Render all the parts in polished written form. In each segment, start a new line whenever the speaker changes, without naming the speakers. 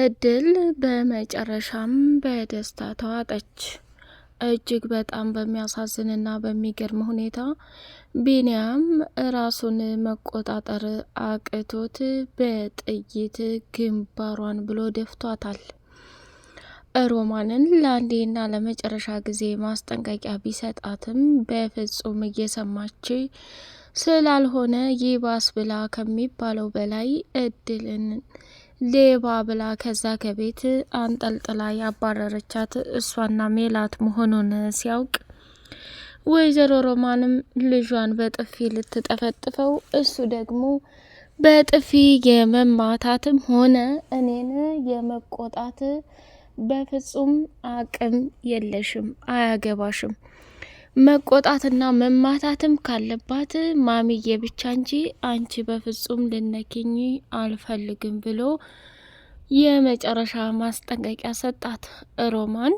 እድል በመጨረሻም በደስታ ተዋጠች። እጅግ በጣም በሚያሳዝንና በሚገርም ሁኔታ ቢኒያም ራሱን መቆጣጠር አቅቶት በጥይት ግንባሯን ብሎ ደፍቷታል። ሮማንን ለአንዴና ለመጨረሻ ጊዜ ማስጠንቀቂያ ቢሰጣትም በፍጹም እየሰማች ስላልሆነ ይባስ ብላ ከሚባለው በላይ እድልን ሌባ ብላ ከዛ ከቤት አንጠልጥላ ያባረረቻት እሷና ሜላት መሆኑን ሲያውቅ ወይዘሮ ሮማንም ልጇን በጥፊ ልትጠፈጥፈው እሱ ደግሞ በጥፊ የመማታትም ሆነ እኔን የመቆጣት በፍጹም አቅም የለሽም፣ አያገባሽም። መቆጣትና መማታትም ካለባት ማሚዬ ብቻ እንጂ አንቺ በፍጹም ልነኪኝ አልፈልግም ብሎ የመጨረሻ ማስጠንቀቂያ ሰጣት። ሮማን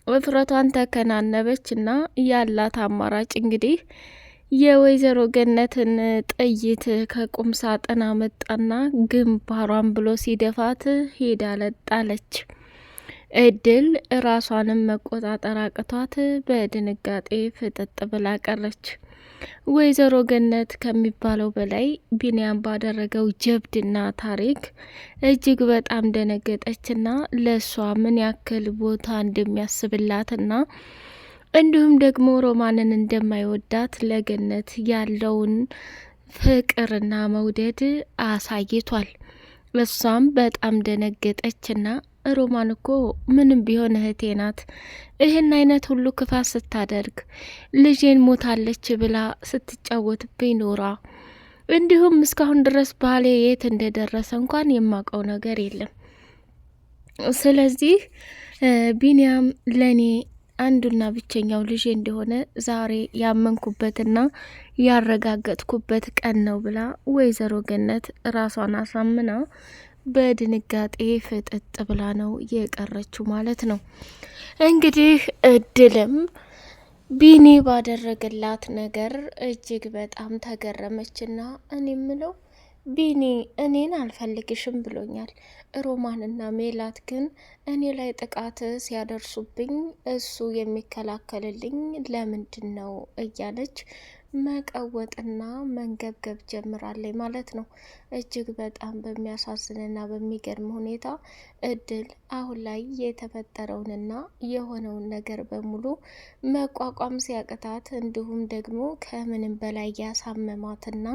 ውፍረቷን ተከናነበች እና ያላት አማራጭ እንግዲህ የወይዘሮ ገነትን ጥይት ከቁም ሳጥን አመጣና ግንባሯን ብሎ ሲደፋት ሄዳ ለጣለች። እድል ራሷንም መቆጣጠር አቅቷት በድንጋጤ ፍጥጥ ብላ ቀረች። ወይዘሮ ገነት ከሚባለው በላይ ቢኒያም ባደረገው ጀብድና ታሪክ እጅግ በጣም ደነገጠችና ለሷ ምን ያክል ቦታ እንደሚያስብላትና እንዲሁም ደግሞ ሮማንን እንደማይወዳት ለገነት ያለውን ፍቅርና መውደድ አሳይቷል። እሷም በጣም ደነገጠችና ሮማን እኮ ምንም ቢሆን እህቴ ናት። ይህን አይነት ሁሉ ክፋት ስታደርግ ልጄን ሞታለች ብላ ስትጫወትብኝ ኖራ እንዲሁም እስካሁን ድረስ ባሌ የት እንደደረሰ እንኳን የማውቀው ነገር የለም። ስለዚህ ቢኒያም ለኔ አንዱና ብቸኛው ልጄ እንደሆነ ዛሬ ያመንኩበትና ያረጋገጥኩበት ቀን ነው ብላ ወይዘሮ ገነት ራሷን አሳምና በድንጋጤ ፍጥጥ ብላ ነው የቀረችው ማለት ነው። እንግዲህ እድልም ቢኒ ባደረገላት ነገር እጅግ በጣም ተገረመችና እኔ ምለው ቢኒ እኔን አልፈልግሽም ብሎኛል። ሮማንና ሜላት ግን እኔ ላይ ጥቃት ሲያደርሱብኝ እሱ የሚከላከልልኝ ለምንድን ነው እያለች መቀወጥና መንገብገብ ጀምራለች ማለት ነው። እጅግ በጣም በሚያሳዝንና በሚገርም ሁኔታ እድል አሁን ላይ የተፈጠረውንና የሆነውን ነገር በሙሉ መቋቋም ሲያቅታት እንዲሁም ደግሞ ከምንም በላይ ያሳመማትና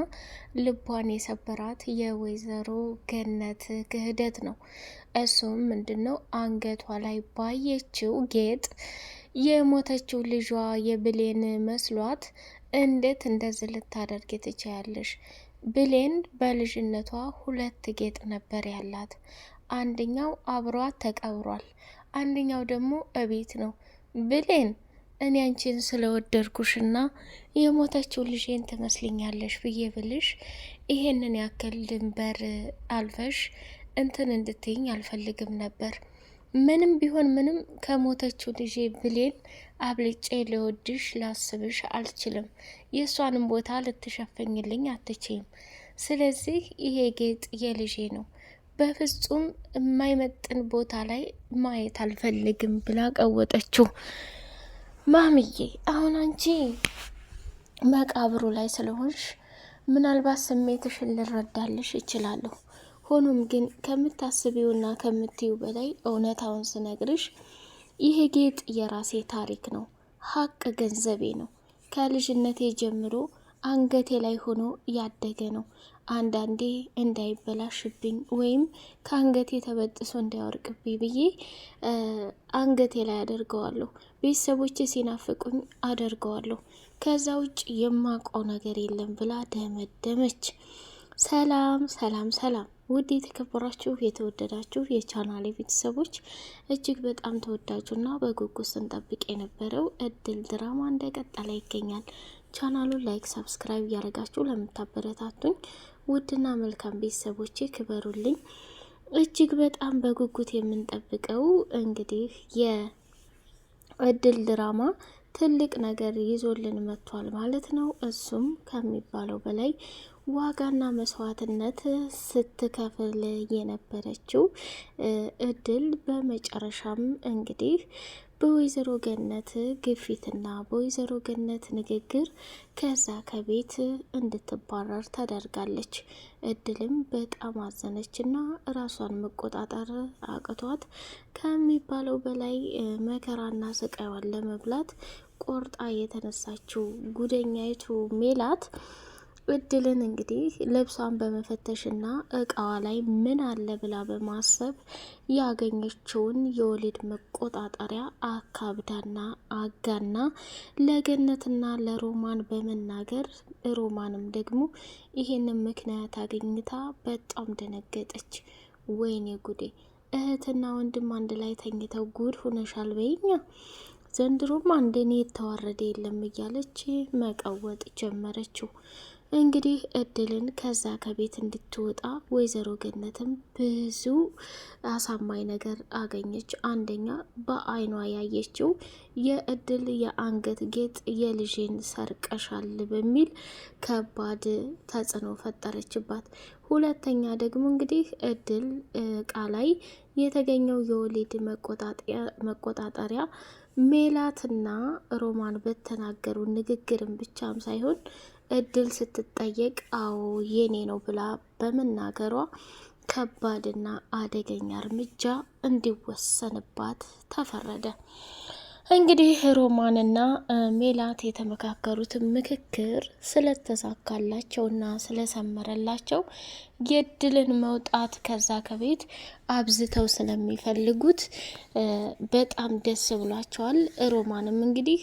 ልቧን የሰበራት የወይዘሮ ገነት ክህደት ነው። እሱም ምንድነው? አንገቷ ላይ ባየችው ጌጥ የሞተችው ልጇ የብሌን መስሏት እንዴት እንደዚህ ልታደርግ ትችያለሽ? ብሌን በልጅነቷ 2 ጌጥ ነበር ያላት። አንደኛው አብሯት ተቀብሯል፣ አንደኛው ደግሞ እቤት ነው። ብሌን እኔ አንቺን ስለወደድኩሽና የሞተችው ልጄን ትመስልኛለሽ ብዬ ብልሽ ይሄንን ያክል ድንበር አልፈሽ እንትን እንድትይኝ አልፈልግም ነበር። ምንም ቢሆን ምንም ከሞተችው ልጄ ብሌን አብልጬ ለወድሽ ላስብሽ አልችልም። የእሷንም ቦታ ልትሸፈኝልኝ አትችይም። ስለዚህ ይሄ ጌጥ የልጄ ነው፣ በፍጹም የማይመጥን ቦታ ላይ ማየት አልፈልግም ብላ ቀወጠችው። ማሚዬ አሁን አንቺ መቃብሩ ላይ ስለሆንሽ ምናልባት ስሜትሽን ልረዳልሽ ይችላለሁ። ሆኖም ግን ከምታስቢውና ከምትዩ በላይ እውነታውን ስነግርሽ ይሄ ጌጥ የራሴ ታሪክ ነው፣ ሀቅ ገንዘቤ ነው። ከልጅነቴ ጀምሮ አንገቴ ላይ ሆኖ ያደገ ነው። አንዳንዴ እንዳይበላሽብኝ ወይም ከአንገቴ ተበጥሶ እንዳይወርቅብኝ ብዬ አንገቴ ላይ አደርገዋለሁ። ቤተሰቦቼ ሲናፍቁኝ አደርገዋለሁ። ከዛ ውጭ የማውቀው ነገር የለም ብላ ደመደመች። ሰላም ሰላም ሰላም! ውድ የተከበራችሁ የተወደዳችሁ የቻናሌ ቤተሰቦች እጅግ በጣም ተወዳጁና በጉጉት ስንጠብቅ የነበረው እድል ድራማ እንደቀጠለ ይገኛል። ቻናሉን ላይክ፣ ሰብስክራይብ እያደረጋችሁ ለምታበረታቱኝ ውድና መልካም ቤተሰቦቼ ክበሩልኝ። እጅግ በጣም በጉጉት የምንጠብቀው እንግዲህ የእድል ድራማ ትልቅ ነገር ይዞልን መጥቷል ማለት ነው። እሱም ከሚባለው በላይ ዋጋና መስዋዕትነት ስትከፍል የነበረችው እድል በመጨረሻም እንግዲህ በወይዘሮ ገነት ግፊትና በወይዘሮ ገነት ንግግር ከዛ ከቤት እንድትባረር ተደርጋለች። እድልም በጣም አዘነችና ራሷን መቆጣጠር አቅቷት ከሚባለው በላይ መከራና ስቃይዋን ለመብላት ቆርጣ የተነሳችው ጉደኛይቱ ሜላት እድልን እንግዲህ ልብሷን በመፈተሽና እቃዋ ላይ ምን አለ ብላ በማሰብ ያገኘችውን የወሊድ መቆጣጠሪያ አካብዳና አጋና ለገነትና ለሮማን በመናገር ሮማንም ደግሞ ይሄንን ምክንያት አግኝታ በጣም ደነገጠች። ወይኔ ጉዴ! እህትና ወንድም አንድ ላይ ተኝተው ጉድ ሁነሻል በይኛ ዘንድሮም አንድኔ የተዋረደ የለም እያለች መቀወጥ ጀመረችው። እንግዲህ እድልን ከዛ ከቤት እንድትወጣ ወይዘሮ ገነትም ብዙ አሳማኝ ነገር አገኘች። አንደኛ በአይኗ ያየችው የእድል የአንገት ጌጥ የልጅን ሰርቀሻል በሚል ከባድ ተጽዕኖ ፈጠረችባት። ሁለተኛ ደግሞ እንግዲህ እድል እቃ ላይ የተገኘው የወሊድ መቆጣጠሪያ ሜላትና ሮማን በተናገሩ ንግግርን ብቻም ሳይሆን እድል ስትጠየቅ አዎ የኔ ነው ብላ በመናገሯ ከባድና አደገኛ እርምጃ እንዲወሰንባት ተፈረደ። እንግዲህ ሮማንና ሜላት የተመካከሩት ምክክር ስለተሳካላቸውና ስለሰመረላቸው የእድልን መውጣት ከዛ ከቤት አብዝተው ስለሚፈልጉት በጣም ደስ ብሏቸዋል። ሮማንም እንግዲህ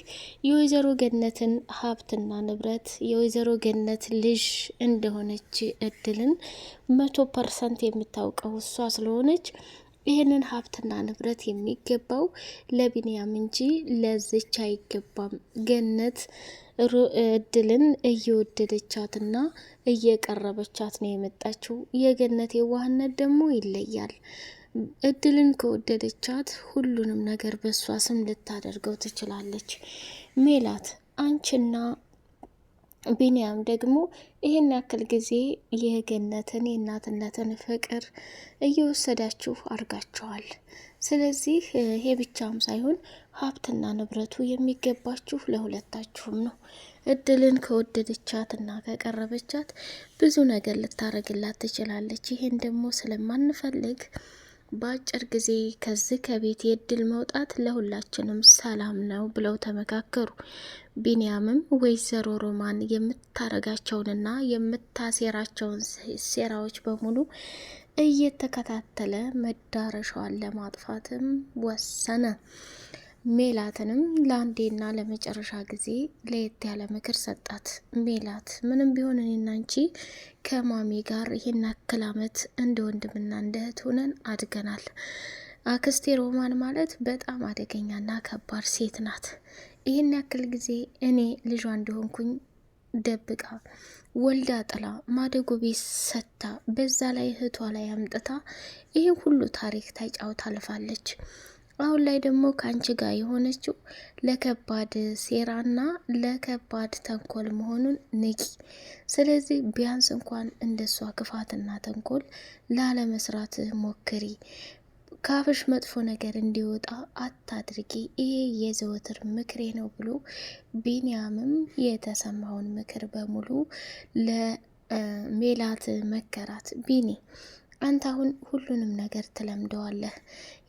የወይዘሮ ገነትን ሀብትና ንብረት የወይዘሮ ገነት ልጅ እንደሆነች እድልን 100% የምታውቀው እሷ ስለሆነች ይህንን ሀብትና ንብረት የሚገባው ለቢንያም እንጂ ለዝች አይገባም። ገነት እድልን እየወደደቻትና እየቀረበቻት ነው የመጣችው። የገነት የዋህነት ደግሞ ይለያል። እድልን ከወደደቻት ሁሉንም ነገር በእሷ ስም ልታደርገው ትችላለች። ሜላት አንቺና ቢንያም ደግሞ ይህን ያክል ጊዜ የገነትን የእናትነትን ፍቅር እየወሰዳችሁ አርጋችኋል። ስለዚህ ይሄ ብቻም ሳይሆን ሀብትና ንብረቱ የሚገባችሁ ለሁለታችሁም ነው። እድልን ከወደደቻት እና ከቀረበቻት ብዙ ነገር ልታረግላት ትችላለች። ይሄን ደግሞ ስለማንፈልግ በአጭር ጊዜ ከዚህ ከቤት የእድል መውጣት ለሁላችንም ሰላም ነው ብለው ተመካከሩ። ቢንያምም ወይዘሮ ሮማን የምታረጋቸውንና የምታሴራቸውን ሴራዎች በሙሉ እየተከታተለ መዳረሻዋን ለማጥፋትም ወሰነ። ሜላትንም ለአንዴና ለመጨረሻ ጊዜ ለየት ያለ ምክር ሰጣት። ሜላት ምንም ቢሆን እኔና አንቺ ከማሚ ጋር ይህን ያክል ዓመት እንደ ወንድምና እንደ እህት ሆነን አድገናል። አክስቴ ሮማን ማለት በጣም አደገኛና ከባድ ሴት ናት። ይህን ያክል ጊዜ እኔ ልጇ እንደሆንኩኝ ደብቃ ወልዳ ጥላ ማደጎ ቤት ሰታ በዛ ላይ እህቷ ላይ አምጥታ ይህ ሁሉ ታሪክ ተጫውታ አልፋለች። አሁን ላይ ደግሞ ከአንቺ ጋር የሆነችው ለከባድ ሴራና ለከባድ ተንኮል መሆኑን ንቂ። ስለዚህ ቢያንስ እንኳን እንደሷ ክፋትና ተንኮል ላለመስራት ሞክሪ። ካፍሽ መጥፎ ነገር እንዲወጣ አታድርጊ። ይሄ የዘወትር ምክሬ ነው ብሎ ቢንያምም የተሰማውን ምክር በሙሉ ለሜላት መከራት። ቢኒ አንተ አሁን ሁሉንም ነገር ትለምደዋለህ።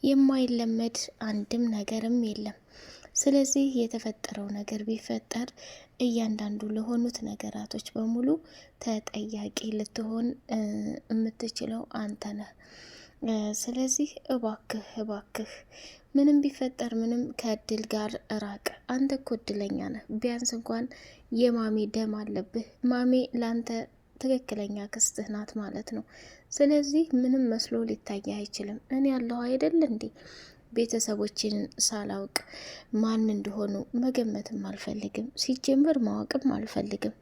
የማይለመድ አንድም ነገርም የለም። ስለዚህ የተፈጠረው ነገር ቢፈጠር እያንዳንዱ ለሆኑት ነገራቶች በሙሉ ተጠያቂ ልትሆን የምትችለው አንተ ነህ። ስለዚህ እባክህ ምንም ቢፈጠር ምንም ከእድል ጋር ራቅ። አንተ እኮ እድለኛ ነህ። ቢያንስ እንኳን የማሚ ደም አለብህ። ማሚ ላንተ ትክክለኛ ክስትህ ናት ማለት ነው። ስለዚህ ምንም መስሎ ሊታይ አይችልም። እኔ ያለሁ አይደል እንዴ? ቤተሰቦችን ሳላውቅ ማን እንደሆኑ መገመትም አልፈልግም። ሲጀምር ማወቅም አልፈልግም።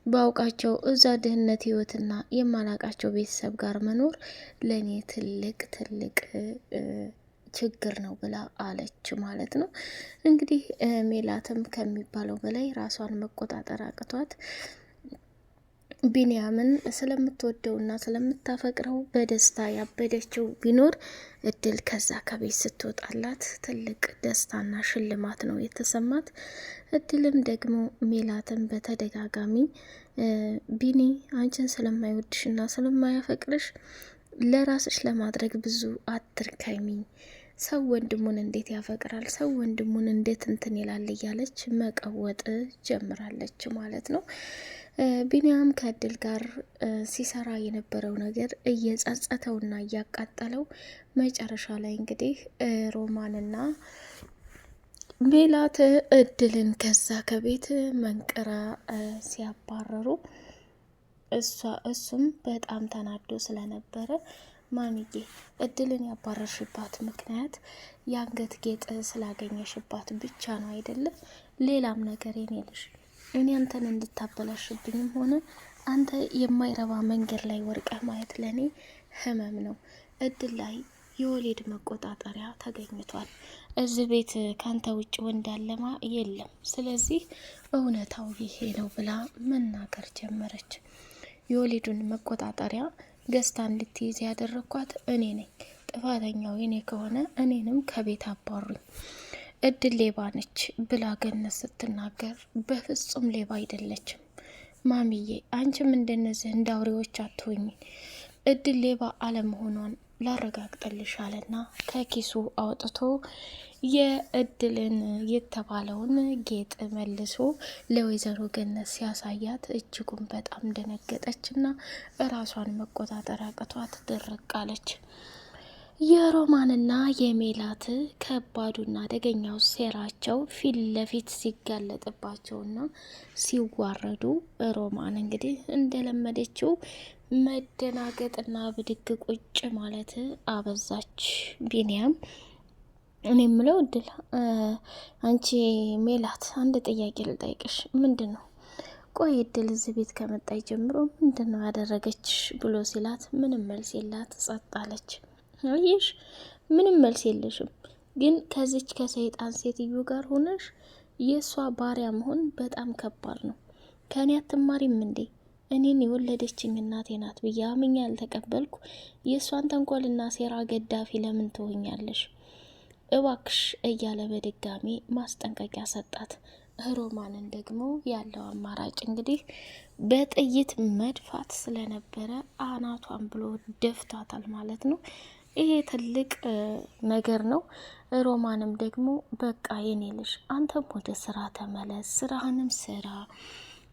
ባውቃቸው እዛ ድህነት ህይወትና የማላቃቸው ቤተሰብ ጋር መኖር ለእኔ ትልቅ ችግር ነው ብላ አለች ማለት ነው። እንግዲህ ሜላትም ከሚባለው በላይ ራሷን መቆጣጠር አቅቷት ቢንያምን ስለምትወደውና ስለምታፈቅረው በደስታ ያበደችው ቢኖር እድል ከዛ ከቤት ስትወጣላት ትልቅ ደስታና ሽልማት ነው የተሰማት። እድልም ደግሞ ሜላትን በተደጋጋሚ ቢኒ አንቺን ስለማይወድሽና ስለማያፈቅርሽ ለራስሽ ለማድረግ ብዙ አትርከሚ፣ ሰው ወንድሙን እንዴት ያፈቅራል፣ ሰው ወንድሙን እንዴት እንትን ይላል እያለች መቀወጥ ጀምራለች ማለት ነው። ቢንያም ከእድል ጋር ሲሰራ የነበረው ነገር እየጸጸተውና እያቃጠለው መጨረሻ ላይ እንግዲህ ሮማንና ሜላት እድልን ከዛ ከቤት መንቅራ ሲያባረሩ እሱም በጣም ተናዶ ስለነበረ ማሚዬ እድልን ያባረርሽባት ምክንያት የአንገት ጌጥ ስላገኘሽባት ብቻ ነው አይደለም? ሌላም ነገር የኔልሽ እኔ አንተን እንድታበላሽብኝም ሆነ አንተ የማይረባ መንገድ ላይ ወርቀህ ማየት ለኔ ህመም ነው። እድል ላይ የወሊድ መቆጣጠሪያ ተገኝቷል። እዚህ ቤት ካንተ ውጭ ወንድ ያለማ የለም። ስለዚህ እውነታው ይሄ ነው ብላ መናገር ጀመረች። የወሊዱን መቆጣጠሪያ ገዝታ እንድትይዝ ያደረኳት እኔ ነኝ። ጥፋተኛው እኔ ከሆነ እኔንም ከቤት አባሩኝ። እድል ሌባ ነች ብላ ገነት ስትናገር በፍጹም ሌባ አይደለችም ማሚዬ፣ አንቺም እንደነዚህ እንዳውሬዎች አትሆኝ። እድል ሌባ አለመሆኗን ላረጋግጥልሻልና ከኪሱ አውጥቶ የእድልን የተባለውን ጌጥ መልሶ ለወይዘሮ ገነት ሲያሳያት እጅጉን በጣም ደነገጠችና ራሷን መቆጣጠር አቅቷት ድርቅ አለች። የሮማንና የሜላት ከባዱና አደገኛው ሴራቸው ፊት ለፊት ሲጋለጥባቸውና ሲዋረዱ ሮማን እንግዲህ እንደለመደችው መደናገጥና ብድግ ቁጭ ማለት አበዛች። ቢንያም እኔ የምለው እድል አንቺ ሜላት አንድ ጥያቄ ልጠይቅሽ። ምንድን ነው? ቆይ እድል እዚህ ቤት ከመጣች ጀምሮ ምንድን ነው ያደረገችሽ ብሎ ሲላት ምንም መልስ የላት ጸጥ አለች። አየሽ ምንም መልስ የለሽም፣ ግን ከዚች ከሰይጣን ሴትዮ ጋር ሆነሽ የእሷ ባሪያ መሆን በጣም ከባድ ነው። ከእኔ አትማሪም እንዴ? እኔን የወለደችኝ እናቴ ናት ብዬ አምኜ ያልተቀበልኩ የእሷን ተንኮልና ሴራ ገዳፊ ለምን ትሆኛለሽ? እባክሽ እያለ በድጋሚ ማስጠንቀቂያ ሰጣት። ሮማንን ደግሞ ያለው አማራጭ እንግዲህ በጥይት መድፋት ስለነበረ አናቷን ብሎ ደፍቷታል ማለት ነው። ይሄ ትልቅ ነገር ነው። ሮማንም ደግሞ በቃ የኔ ልጅ አንተም ወደ ስራ ተመለስ፣ ስራህንም ስራ፣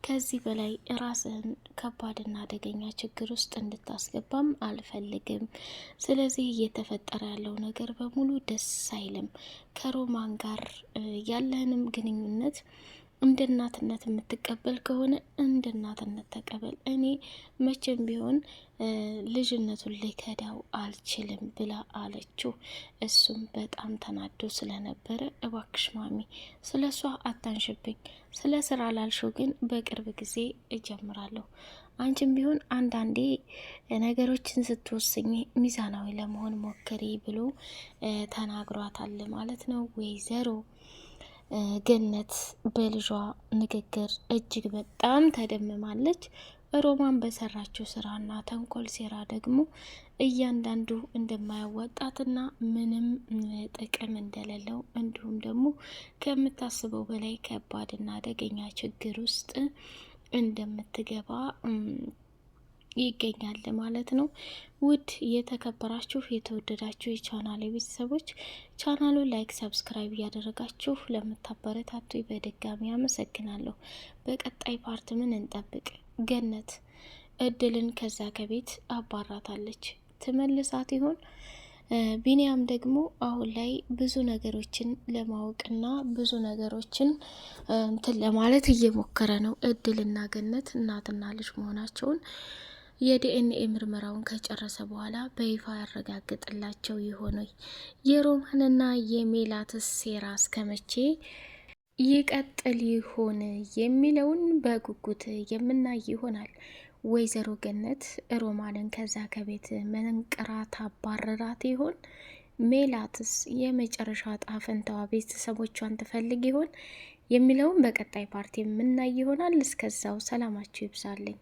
ከዚህ በላይ ራስህን ከባድና አደገኛ ችግር ውስጥ እንድታስገባም አልፈልግም። ስለዚህ እየተፈጠረ ያለው ነገር በሙሉ ደስ አይልም። ከሮማን ጋር ያለህንም ግንኙነት እንደ እናትነት የምትቀበል ከሆነ እንደ እናትነት ተቀበል። እኔ መቼም ቢሆን ልጅነቱን ሊከዳው አልችልም ብላ አለችው። እሱም በጣም ተናዶ ስለነበረ እባክሽ ማሚ ስለ እሷ አታንሽብኝ፣ ስለ ስራ ላልሽው ግን በቅርብ ጊዜ እጀምራለሁ። አንቺም ቢሆን አንዳንዴ ነገሮችን ስትወስኝ ሚዛናዊ ለመሆን ሞክሪ ብሎ ተናግሯታል ማለት ነው። ወይዘሮ ገነት በልጇ ንግግር እጅግ በጣም ተደምማለች። ሮማን በሰራችው ስራና ተንኮል ሴራ ደግሞ እያንዳንዱ እንደማያዋጣትና ምንም ጥቅም እንደሌለው እንዲሁም ደግሞ ከምታስበው በላይ ከባድና አደገኛ ችግር ውስጥ እንደምትገባ ይገኛል ማለት ነው። ውድ የተከበራችሁ የተወደዳችሁ የቻናል ቤተሰቦች ቻናሉ ላይክ፣ ሰብስክራይብ እያደረጋችሁ ለምታበረታቱ በድጋሚ አመሰግናለሁ። በቀጣይ ፓርት ምን እንጠብቅ? ገነት እድልን ከዛ ከቤት አባራታለች፣ ትመልሳት ይሆን? ቢንያም ደግሞ አሁን ላይ ብዙ ነገሮችን ለማወቅና ብዙ ነገሮችን እንትን ለማለት እየሞከረ ነው። እድልና ገነት እናትና ልጅ መሆናቸውን የዲኤንኤ ምርመራውን ከጨረሰ በኋላ በይፋ ያረጋግጥላቸው ይሆን? የሮማንና የሜላትስ ሴራ እስከመቼ ይቀጥል ይሆን የሚለውን በጉጉት የምናይ ይሆናል። ወይዘሮ ገነት ሮማንን ከዛ ከቤት መንቅራ ታባረራት ይሆን? ሜላትስ የመጨረሻ ዕጣ ፈንታዋ ቤተሰቦቿን ትፈልግ ይሆን የሚለውን በቀጣይ ፓርቲ የምናይ ይሆናል። እስከዛው ሰላማችሁ ይብዛልኝ።